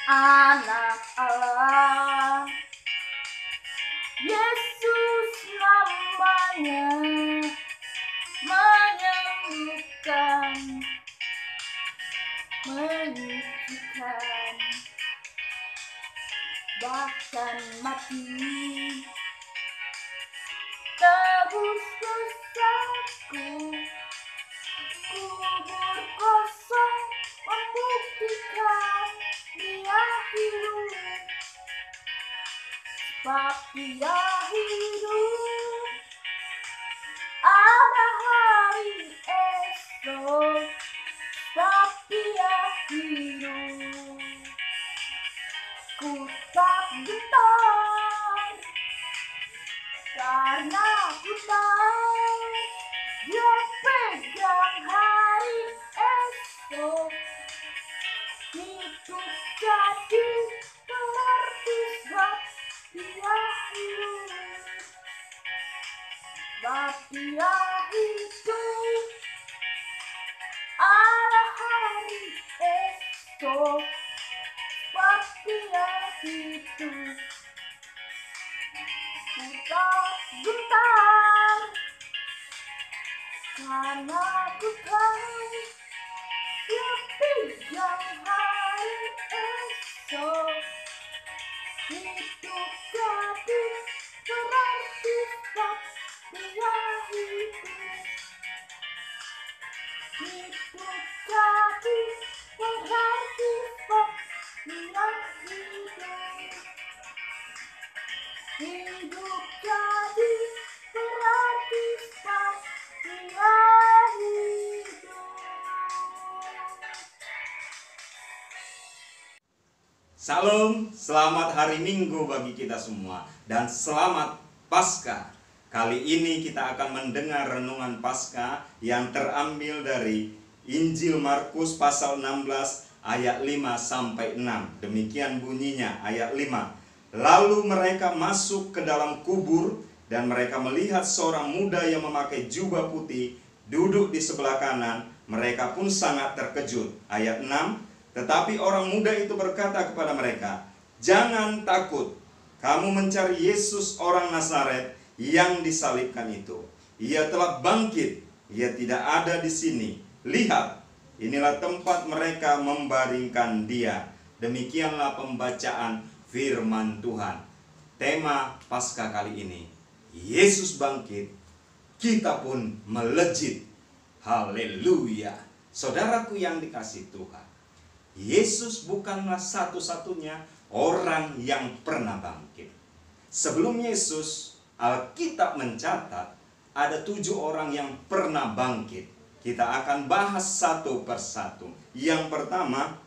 Anak Allah, Yesus namanya, menyembuhkan, menyucikan, bahkan mati, tebus dosaku. Kubur kosong membuktikan Dia hidup, sebab Dia hidup. Ada hari esok, sebab Dia hidup. Ku tak gentar, karena ku tahu Dia pegang hari esok. Hidup jadi berarti sebab Dia hidup, sebab Dia hidup. Ada hari esok, sebab Dia hidup. Ku tak gentar, karena ku tahu Dia pegang hari esok. Hidup jadi berarti sebab Dia hidup. Hidup jadi berarti sebab Dia hidup. Hidup jadi berarti sebab Dia hidup. Salam, selamat hari Minggu bagi kita semua dan selamat Paskah. Kali ini kita akan mendengar renungan Paskah yang terambil dari Injil Markus pasal 16 ayat 5 sampai 6. Demikian bunyinya ayat 5. Lalu mereka masuk ke dalam kubur dan mereka melihat seorang muda yang memakai jubah putih duduk di sebelah kanan. Mereka pun sangat terkejut. Ayat 6. Tetapi orang muda itu berkata kepada mereka, "Jangan takut, kamu mencari Yesus orang Nazaret yang disalibkan itu. Ia telah bangkit, ia tidak ada di sini. Lihat, inilah tempat mereka membaringkan dia." Demikianlah pembacaan firman Tuhan. Tema Paskah kali ini, Yesus bangkit, kita pun melejit. Haleluya. Saudaraku yang dikasihi Tuhan, Yesus bukanlah satu-satunya orang yang pernah bangkit. Sebelum Yesus, Alkitab mencatat ada 7 orang yang pernah bangkit. Kita akan bahas satu persatu. Yang pertama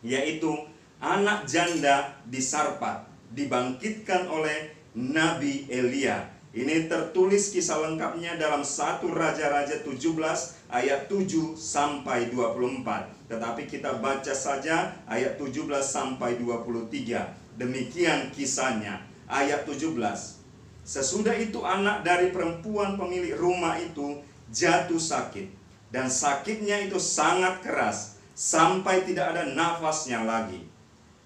yaitu anak janda di Sarpat, dibangkitkan oleh Nabi Elia. Ini tertulis kisah lengkapnya dalam 1 Raja-Raja 17 ayat 7 sampai 24. Tetapi kita baca saja ayat 17 sampai 23. Demikian kisahnya. Ayat 17. Sesudah itu anak dari perempuan pemilik rumah itu jatuh sakit, dan sakitnya itu sangat keras sampai tidak ada nafasnya lagi.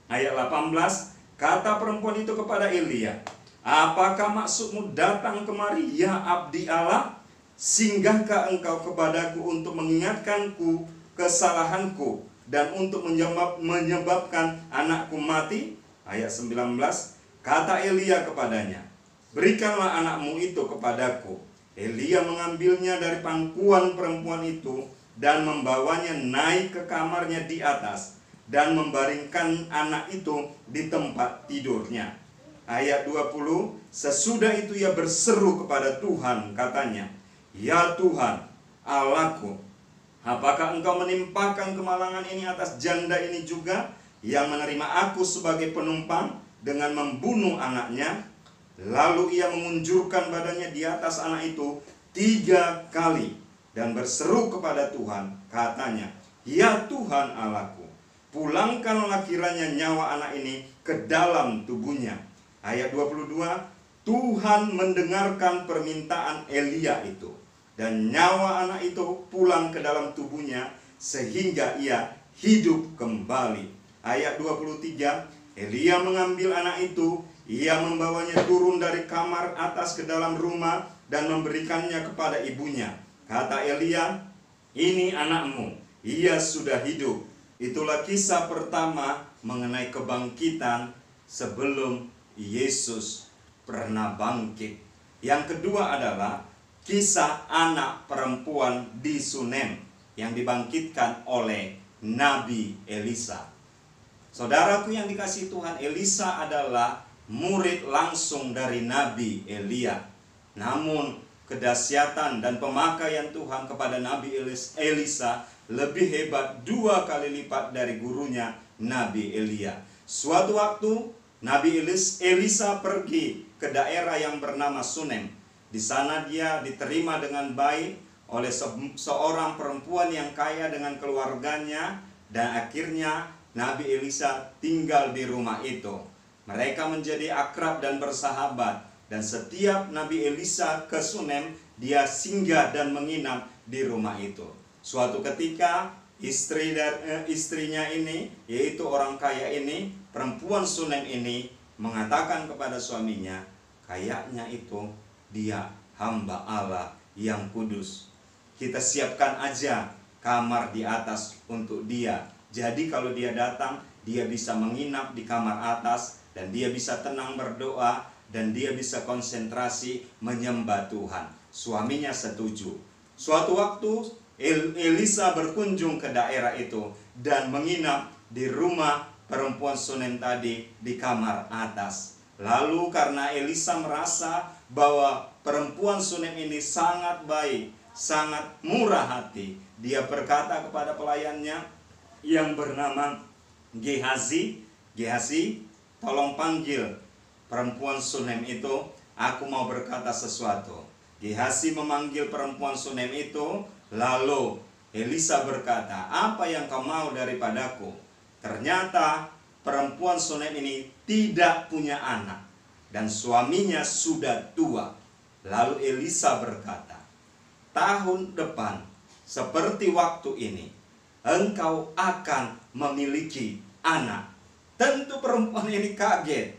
Ayat 18. Kata perempuan itu kepada Elia, "Apakah maksudmu datang kemari, ya abdi Allah? Singgahkah engkau kepadaku untuk mengingatkanku kesalahanku dan untuk menyebabkan anakku mati?" Ayat 19. Kata Elia kepadanya, "Berikanlah anakmu itu kepadaku." Elia mengambilnya dari pangkuan perempuan itu dan membawanya naik ke kamarnya di atas dan membaringkan anak itu di tempat tidurnya. Ayat 20. Sesudah itu ia berseru kepada Tuhan, katanya, "Ya Tuhan, Allahku, apakah engkau menimpakan kemalangan ini atas janda ini juga, yang menerima aku sebagai penumpang dengan membunuh anaknya?" Lalu ia mengunjurkan badannya di atas anak itu 3 kali dan berseru kepada Tuhan, katanya, "Ya Tuhan Allahku, pulangkanlah kiranya nyawa anak ini ke dalam tubuhnya." Ayat 22. Tuhan mendengarkan permintaan Elia itu, dan nyawa anak itu pulang ke dalam tubuhnya sehingga ia hidup kembali. ayat 23, Elia mengambil anak itu, ia membawanya turun dari kamar atas ke dalam rumah dan memberikannya kepada ibunya. Kata Elia, ini anakmu, ia sudah hidup. Itulah kisah pertama mengenai kebangkitan sebelum Yesus pernah bangkit. Yang kedua adalah kisah anak perempuan di Sunem yang dibangkitkan oleh Nabi Elisa. Saudaraku yang dikasihi Tuhan, Elisa adalah murid langsung dari Nabi Elia. Namun kedahsyatan dan pemakaian Tuhan kepada Nabi Elisa lebih hebat 2 kali lipat dari gurunya Nabi Elia. Suatu waktu Nabi Elisa pergi ke daerah yang bernama Sunem. Di sana dia diterima dengan baik oleh seorang perempuan yang kaya dengan keluarganya, dan akhirnya Nabi Elisa tinggal di rumah itu. Mereka menjadi akrab dan bersahabat, dan setiap Nabi Elisa ke Sunem, dia singgah dan menginap di rumah itu. Suatu ketika istrinya ini, yaitu orang kaya ini, perempuan Sunem ini, mengatakan kepada suaminya, kayaknya itu dia hamba Allah yang kudus. Kita siapkan aja kamar di atas untuk dia. Jadi kalau dia datang, dia bisa menginap di kamar atas, dan dia bisa tenang berdoa, dan dia bisa konsentrasi menyembah Tuhan. Suaminya setuju. Suatu waktu Elisa berkunjung ke daerah itu dan menginap di rumah perempuan Sunem tadi di kamar atas. Lalu karena Elisa merasa bahwa perempuan Sunem ini sangat baik, sangat murah hati, dia berkata kepada pelayannya yang bernama Gehazi, tolong panggil perempuan Sunem itu, aku mau berkata sesuatu. Gehazi memanggil perempuan Sunem itu, lalu Elisa berkata, apa yang kau mau daripadaku? Ternyata perempuan Sunem ini tidak punya anak, dan suaminya sudah tua. Lalu Elisa berkata, tahun depan seperti waktu ini engkau akan memiliki anak. Tentu perempuan ini kaget.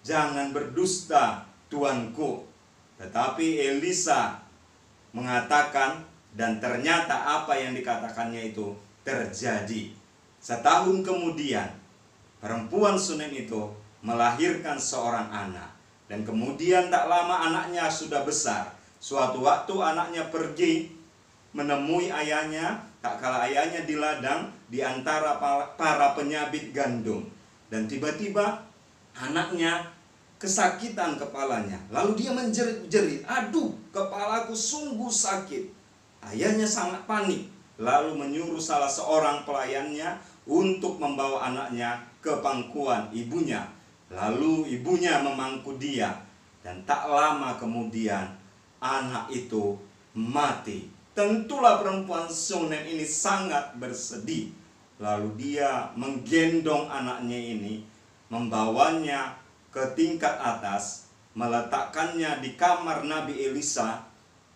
Jangan berdusta tuanku. Tetapi Elisa mengatakan, dan ternyata apa yang dikatakannya itu terjadi. Setahun kemudian perempuan Sunem itu melahirkan seorang anak, dan kemudian tak lama anaknya sudah besar. Suatu waktu anaknya pergi menemui ayahnya, tak kala ayahnya di ladang di antara para penyabit gandum, dan tiba-tiba anaknya kesakitan kepalanya. Lalu dia menjerit-jerit, aduh, kepalaku sungguh sakit. Ayahnya sangat panik, lalu menyuruh salah seorang pelayannya untuk membawa anaknya ke pangkuan ibunya. Lalu ibunya memangku dia, dan tak lama kemudian anak itu mati. Tentulah perempuan Sunem ini sangat bersedih. Lalu dia menggendong anaknya ini, membawanya ke tingkat atas, meletakkannya di kamar Nabi Elisa,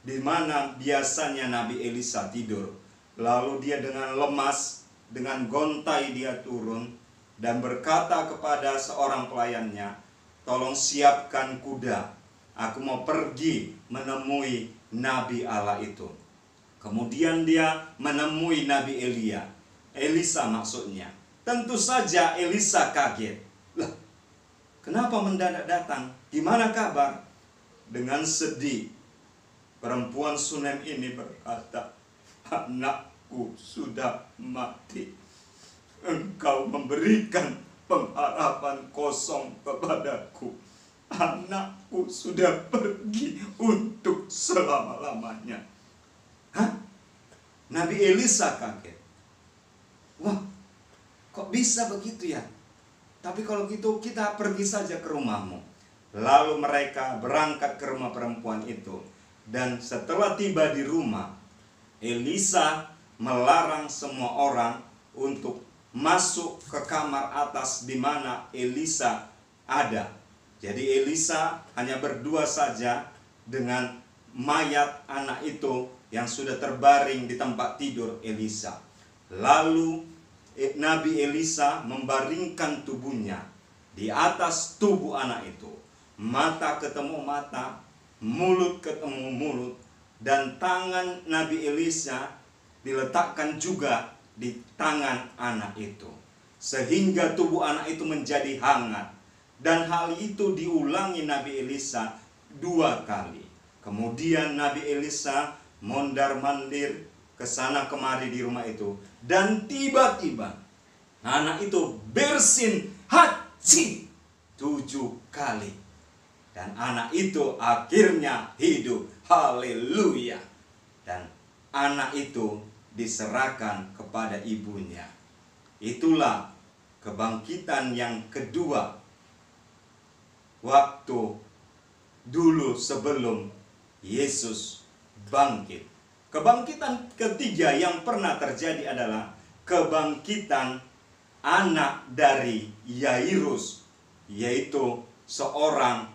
di mana biasanya Nabi Elisa tidur. Lalu dia dengan lemas, dengan gontai dia turun dan berkata kepada seorang pelayannya, tolong siapkan kuda, aku mau pergi menemui Nabi Allah itu. Kemudian dia menemui Nabi Elisa maksudnya. Tentu saja Elisa kaget. Lah, kenapa mendadak datang? Gimana kabar? Dengan sedih, perempuan Sunem ini berkata, anakku sudah mati. Engkau memberikan pengharapan kosong kepadaku. Anakku sudah pergi untuk selama-lamanya. Nabi Elisa kaget. Wah, kok bisa begitu ya? Tapi kalau gitu kita pergi saja ke rumahmu. Lalu mereka berangkat ke rumah perempuan itu. Dan setelah tiba di rumah, Elisa melarang semua orang untuk masuk ke kamar atas di mana Elisa ada. Jadi Elisa hanya berdua saja dengan mayat anak itu yang sudah terbaring di tempat tidur Elisa. Lalu Nabi Elisa membaringkan tubuhnya di atas tubuh anak itu. Mata ketemu mata, mulut ketemu mulut, dan tangan Nabi Elisa diletakkan juga di tangan anak itu, sehingga tubuh anak itu menjadi hangat. Dan hal itu diulangi Nabi Elisa 2 kali. Kemudian Nabi Elisa mondar-mandir ke sana kemari di rumah itu, dan tiba-tiba anak itu bersin haji 7 kali, dan anak itu akhirnya hidup. Haleluya. Dan anak itu diserahkan kepada ibunya. Itulah kebangkitan yang kedua, waktu dulu sebelum Yesus bangkit. Kebangkitan ketiga yang pernah terjadi adalah kebangkitan anak dari Yairus, yaitu seorang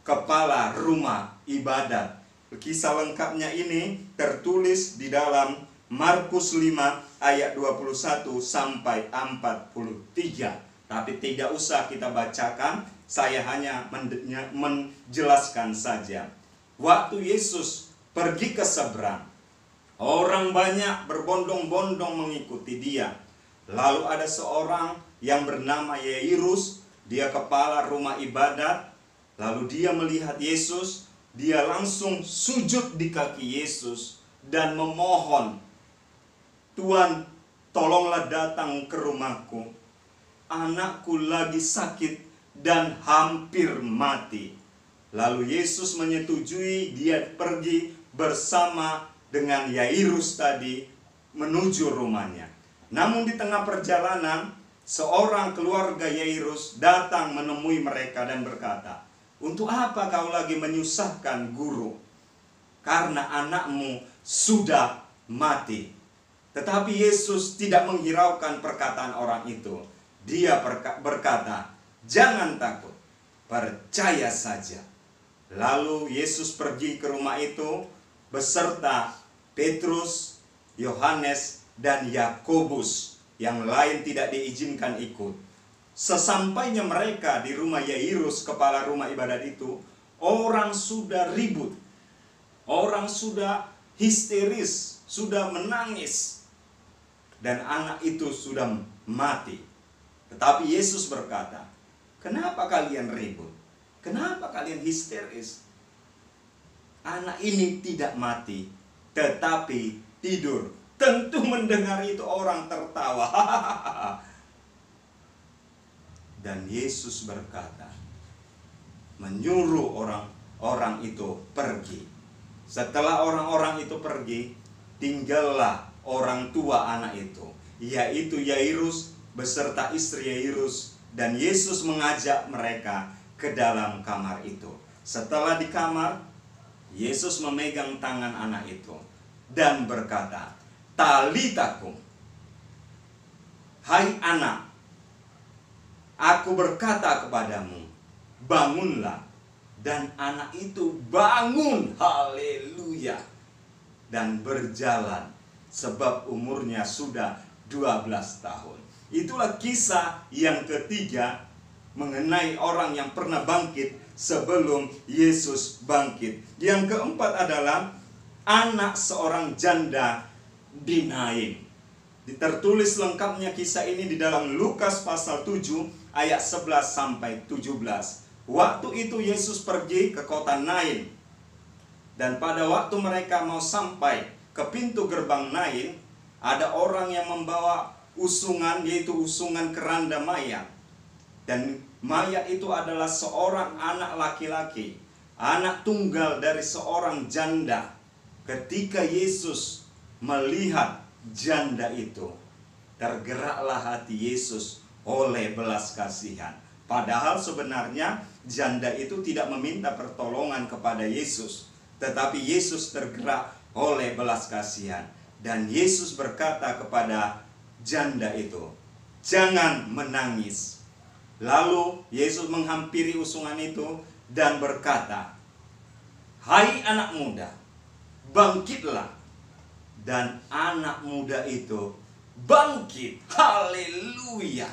kepala rumah ibadat. Kisah lengkapnya ini tertulis di dalam Markus 5 ayat 21 sampai 43. Tapi tidak usah kita bacakan, saya hanya menjelaskan saja. Waktu Yesus pergi ke seberang, orang banyak berbondong-bondong mengikuti dia. Lalu ada seorang yang bernama Yairus, dia kepala rumah ibadat. Lalu dia melihat Yesus, dia langsung sujud di kaki Yesus dan memohon, "Tuhan, tolonglah datang ke rumahku. Anakku lagi sakit dan hampir mati." Lalu Yesus menyetujui, dia pergi bersama dengan Yairus tadi menuju rumahnya. Namun di tengah perjalanan, seorang keluarga Yairus datang menemui mereka dan berkata, "Untuk apa kau lagi menyusahkan guru? Karena anakmu sudah mati." Tetapi Yesus tidak menghiraukan perkataan orang itu. Dia berkata, "Jangan takut, percaya saja." Lalu Yesus pergi ke rumah itu beserta Petrus, Yohanes, dan Yakobus. Yang lain tidak diizinkan ikut. Sesampainya mereka di rumah Yairus, kepala rumah ibadat itu, orang sudah ribut, orang sudah histeris, sudah menangis, dan anak itu sudah mati. Tetapi Yesus berkata, "Kenapa kalian ribut? Kenapa kalian histeris? Anak ini tidak mati, tetapi tidur." Tentu mendengar itu orang tertawa. Dan Yesus berkata, menyuruh orang-orang itu pergi. Setelah orang-orang itu pergi, tinggallah orang tua anak itu, yaitu Yairus beserta istri Yairus, dan Yesus mengajak mereka ke dalam kamar itu. Setelah di kamar, Yesus memegang tangan anak itu dan berkata, "Talita kum." Hai anak, aku berkata kepadamu, bangunlah. Dan anak itu bangun, haleluya, dan berjalan, sebab umurnya sudah 12 tahun. Itulah kisah yang ketiga mengenai orang yang pernah bangkit sebelum Yesus bangkit. Yang keempat adalah anak seorang janda di Nain. Tertulis lengkapnya kisah ini di dalam Lukas pasal 7 ayat 11 sampai 17. Waktu itu Yesus pergi ke kota Nain. Dan pada waktu mereka mau sampai ke pintu gerbang Nain, ada orang yang membawa usungan, yaitu usungan keranda mayat. Dan mayat itu adalah seorang anak laki-laki, anak tunggal dari seorang janda. Ketika Yesus melihat janda itu, tergeraklah hati Yesus oleh belas kasihan. Padahal sebenarnya janda itu tidak meminta pertolongan kepada Yesus, tetapi Yesus tergerak oleh belas kasihan. Dan Yesus berkata kepada janda itu, "Jangan menangis." Lalu Yesus menghampiri usungan itu dan berkata, "Hai anak muda, bangkitlah." Dan anak muda itu bangkit, haleluya,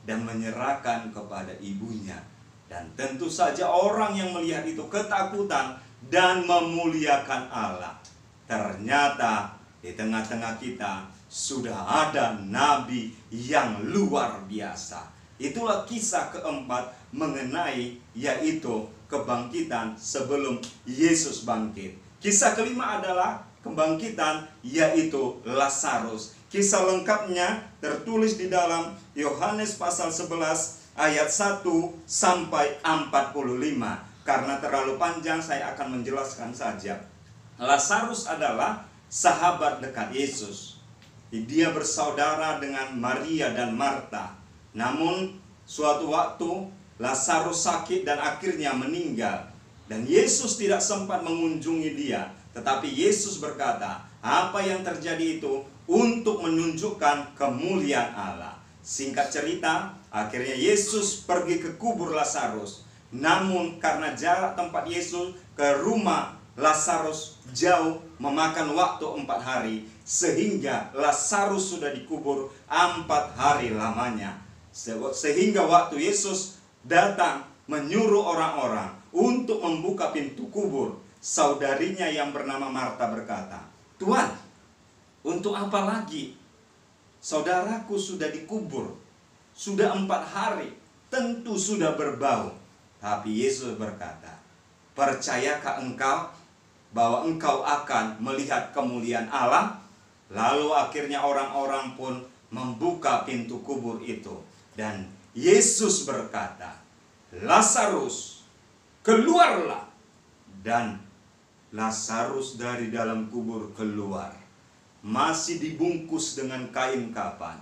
dan menyerahkan kepada ibunya. Dan tentu saja orang yang melihat itu ketakutan dan memuliakan Allah. Ternyata di tengah-tengah kita sudah ada nabi yang luar biasa. Itulah kisah keempat mengenai yaitu kebangkitan sebelum Yesus bangkit. Kisah kelima adalah kebangkitan yaitu Lazarus. Kisah lengkapnya tertulis di dalam Yohanes pasal 11 ayat 1 sampai 45. Karena terlalu panjang saya akan menjelaskan saja. Lazarus adalah sahabat dekat Yesus. Dia bersaudara dengan Maria dan Marta. Namun suatu waktu Lazarus sakit dan akhirnya meninggal. Dan Yesus tidak sempat mengunjungi dia. Tetapi Yesus berkata, apa yang terjadi itu untuk menunjukkan kemuliaan Allah. Singkat cerita, akhirnya Yesus pergi ke kubur Lazarus. Namun karena jarak tempat Yesus ke rumah Lazarus jauh, memakan waktu 4 hari, sehingga Lazarus sudah dikubur 4 hari lamanya. Sehingga waktu Yesus datang menyuruh orang-orang untuk membuka pintu kubur, saudarinya yang bernama Marta berkata, "Tuhan, untuk apa lagi? Saudaraku sudah dikubur, sudah 4 hari, tentu sudah berbau." Tapi Yesus berkata, "Percayakah engkau bahwa engkau akan melihat kemuliaan Allah?" Lalu akhirnya orang-orang pun membuka pintu kubur itu. Dan Yesus berkata, "Lazarus, keluarlah." Dan Lazarus dari dalam kubur keluar, masih dibungkus dengan kain kafan,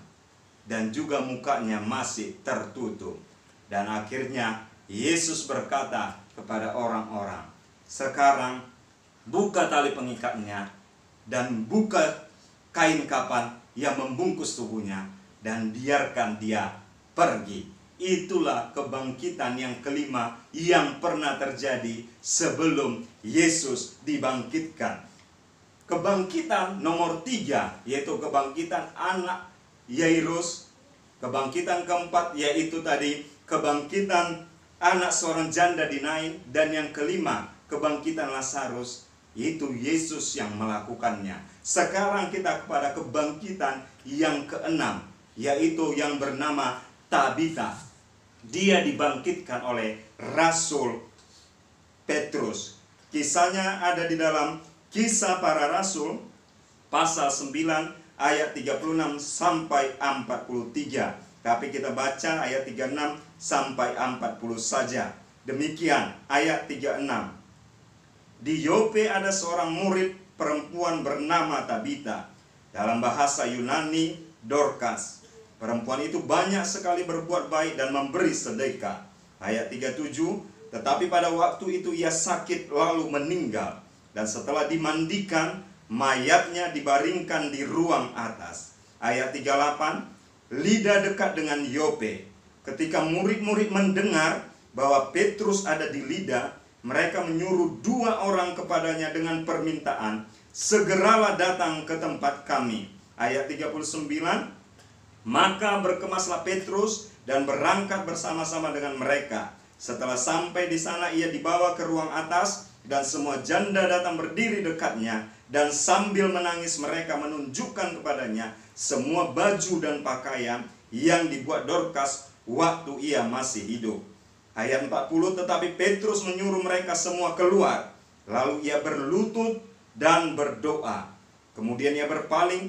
dan juga mukanya masih tertutup. Dan akhirnya Yesus berkata kepada orang-orang, "Sekarang buka tali pengikatnya dan buka kain kafan yang membungkus tubuhnya, dan biarkan dia pergi." Itulah kebangkitan yang kelima yang pernah terjadi sebelum Yesus dibangkitkan. Kebangkitan nomor 3 yaitu kebangkitan anak Yairus. Kebangkitan keempat yaitu tadi kebangkitan anak seorang janda di Nain. Dan yang kelima kebangkitan Lazarus, yaitu Yesus yang melakukannya. Sekarang kita kepada kebangkitan yang keenam, yaitu yang bernama Tabita. Dia dibangkitkan oleh Rasul Petrus. Kisahnya ada di dalam Kisah Para Rasul pasal 9 ayat 36 sampai 43. Tapi kita baca ayat 36 sampai 40 saja. Demikian ayat 36. Di Yope ada seorang murid perempuan bernama Tabita. Dalam bahasa Yunani, Dorcas. Perempuan itu banyak sekali berbuat baik dan memberi sedekah. Ayat 37. Tetapi pada waktu itu ia sakit lalu meninggal. Dan setelah dimandikan, mayatnya dibaringkan di ruang atas. Ayat 38. Lida dekat dengan Yope. Ketika murid-murid mendengar bahwa Petrus ada di Lida, mereka menyuruh 2 orang kepadanya dengan permintaan, "Segeralah datang ke tempat kami." Ayat 39. Maka berkemaslah Petrus dan berangkat bersama-sama dengan mereka. Setelah sampai di sana ia dibawa ke ruang atas, dan semua janda datang berdiri dekatnya, dan sambil menangis mereka menunjukkan kepadanya semua baju dan pakaian yang dibuat Dorcas waktu ia masih hidup. Ayat 40. Tetapi Petrus menyuruh mereka semua keluar. Lalu ia berlutut dan berdoa. Kemudian ia berpaling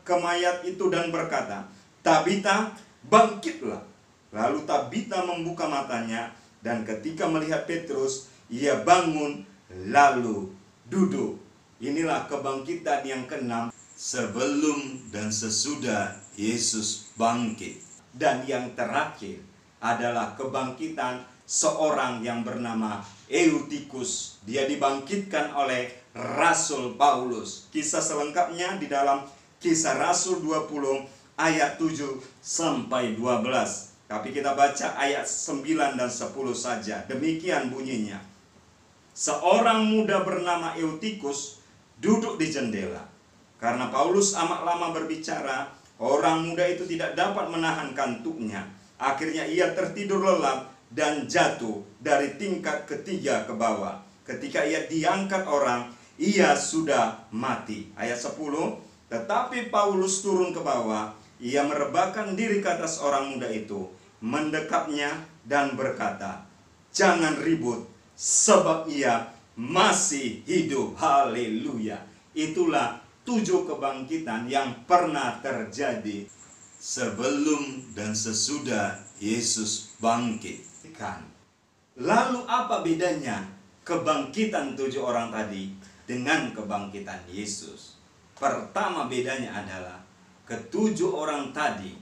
ke mayat itu dan berkata, "Tabita, bangkitlah." Lalu Tabita membuka matanya, dan ketika melihat Petrus, ia bangun lalu duduk. Inilah kebangkitan yang keenam sebelum dan sesudah Yesus bangkit. Dan yang terakhir adalah kebangkitan seorang yang bernama Eutikus. Dia dibangkitkan oleh Rasul Paulus. Kisah selengkapnya di dalam Kisah Rasul 20 ayat 7 sampai 12. Tapi kita baca ayat 9 dan 10 saja. Demikian bunyinya. Seorang muda bernama Eutikus duduk di jendela. Karena Paulus amat lama berbicara, Orang muda itu tidak dapat menahan kantuknya. Akhirnya ia tertidur lelap dan jatuh dari tingkat ketiga ke bawah. Ketika ia diangkat orang, ia sudah mati. Ayat 10. Tetapi Paulus turun ke bawah. Ia merebahkan diri ke atas orang muda itu, mendekapnya dan berkata, "Jangan ribut, sebab ia masih hidup." Haleluya. Itulah 7 kebangkitan yang pernah terjadi sebelum dan sesudah Yesus bangkit. Lalu apa bedanya kebangkitan 7 orang tadi dengan kebangkitan Yesus? Pertama bedanya adalah ketujuh orang tadi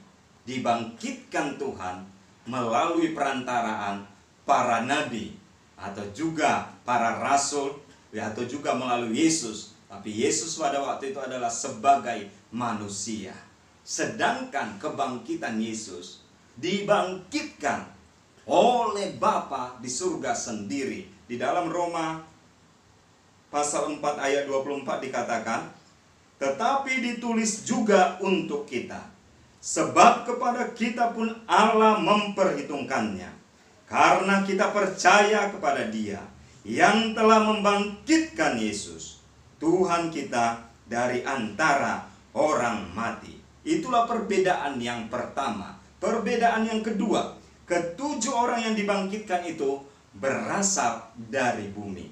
dibangkitkan Tuhan melalui perantaraan para nabi atau juga para rasul atau juga melalui Yesus. Tapi Yesus pada waktu itu adalah sebagai manusia. Sedangkan kebangkitan Yesus dibangkitkan oleh Bapa di surga sendiri. Di dalam Roma pasal 4 ayat 24 dikatakan, "Tetapi ditulis juga untuk kita, sebab kepada kita pun Allah memperhitungkannya, karena kita percaya kepada Dia yang telah membangkitkan Yesus, Tuhan kita, dari antara orang mati." Itulah perbedaan yang pertama. Perbedaan yang kedua, ketujuh orang yang dibangkitkan itu berasal dari bumi,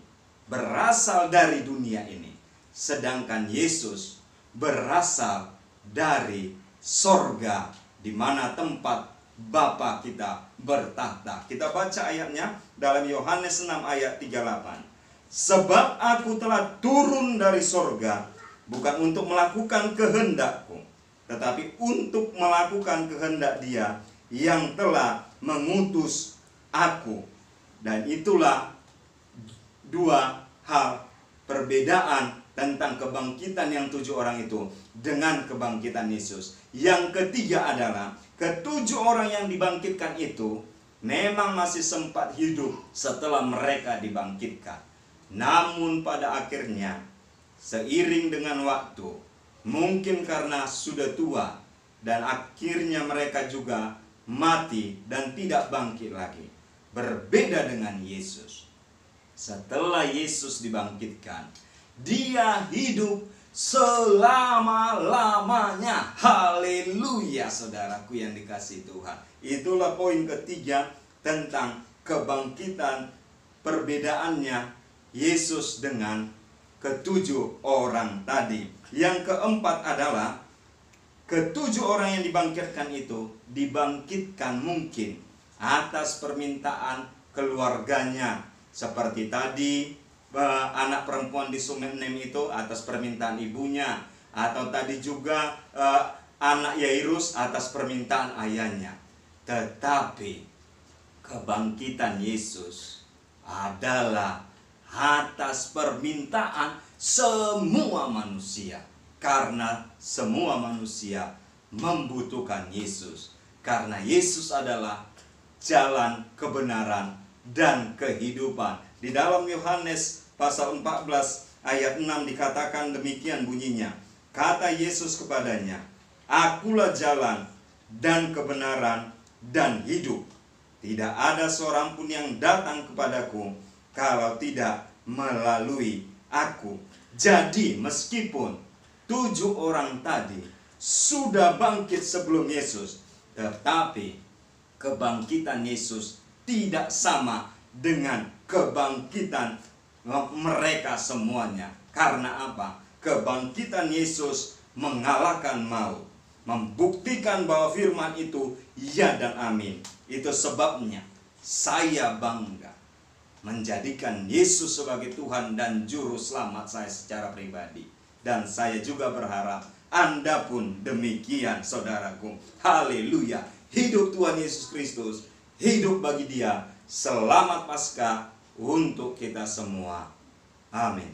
berasal dari dunia ini. Sedangkan Yesus berasal dari sorga, di mana tempat Bapa kita bertahta. Kita baca ayatnya dalam Yohanes 6 ayat 38. "Sebab aku telah turun dari sorga, bukan untuk melakukan kehendakku, tetapi untuk melakukan kehendak Dia yang telah mengutus aku." Dan itulah 2 hal perbedaan tentang kebangkitan yang 7 orang itu dengan kebangkitan Yesus. Yang ketiga adalah ketujuh orang yang dibangkitkan itu memang masih sempat hidup setelah mereka dibangkitkan. Namun pada akhirnya, seiring dengan waktu, mungkin karena sudah tua, dan akhirnya mereka juga mati dan tidak bangkit lagi. Berbeda dengan Yesus. Setelah Yesus dibangkitkan, Dia hidup selama-lamanya. Haleluya, saudaraku yang dikasihi Tuhan. Itulah poin ketiga tentang kebangkitan, perbedaannya Yesus dengan ketujuh orang tadi. Yang keempat adalah ketujuh orang yang dibangkitkan itu dibangkitkan mungkin atas permintaan keluarganya. Seperti tadi anak perempuan di Sumenem itu atas permintaan ibunya, atau tadi juga anak Yairus atas permintaan ayahnya. Tetapi kebangkitan Yesus adalah atas permintaan semua manusia, karena semua manusia membutuhkan Yesus, karena Yesus adalah jalan, kebenaran, dan kehidupan. Di dalam Yohanes pasal 14 ayat 6 dikatakan demikian bunyinya. Kata Yesus kepadanya, "Akulah jalan dan kebenaran dan hidup. Tidak ada seorang pun yang datang kepadaku kalau tidak melalui aku." Jadi meskipun 7 orang tadi sudah bangkit sebelum Yesus, tetapi kebangkitan Yesus tidak sama dengan kebangkitan mereka semuanya. Karena apa? Kebangkitan Yesus mengalahkan maut, membuktikan bahwa firman itu ya dan amin. Itu sebabnya saya bangga menjadikan Yesus sebagai Tuhan dan Juru Selamat saya secara pribadi. Dan saya juga berharap Anda pun demikian, saudaraku. Haleluya. Hidup Tuhan Yesus Kristus, hidup bagi Dia. Selamat Paskah untuk kita semua. Amin.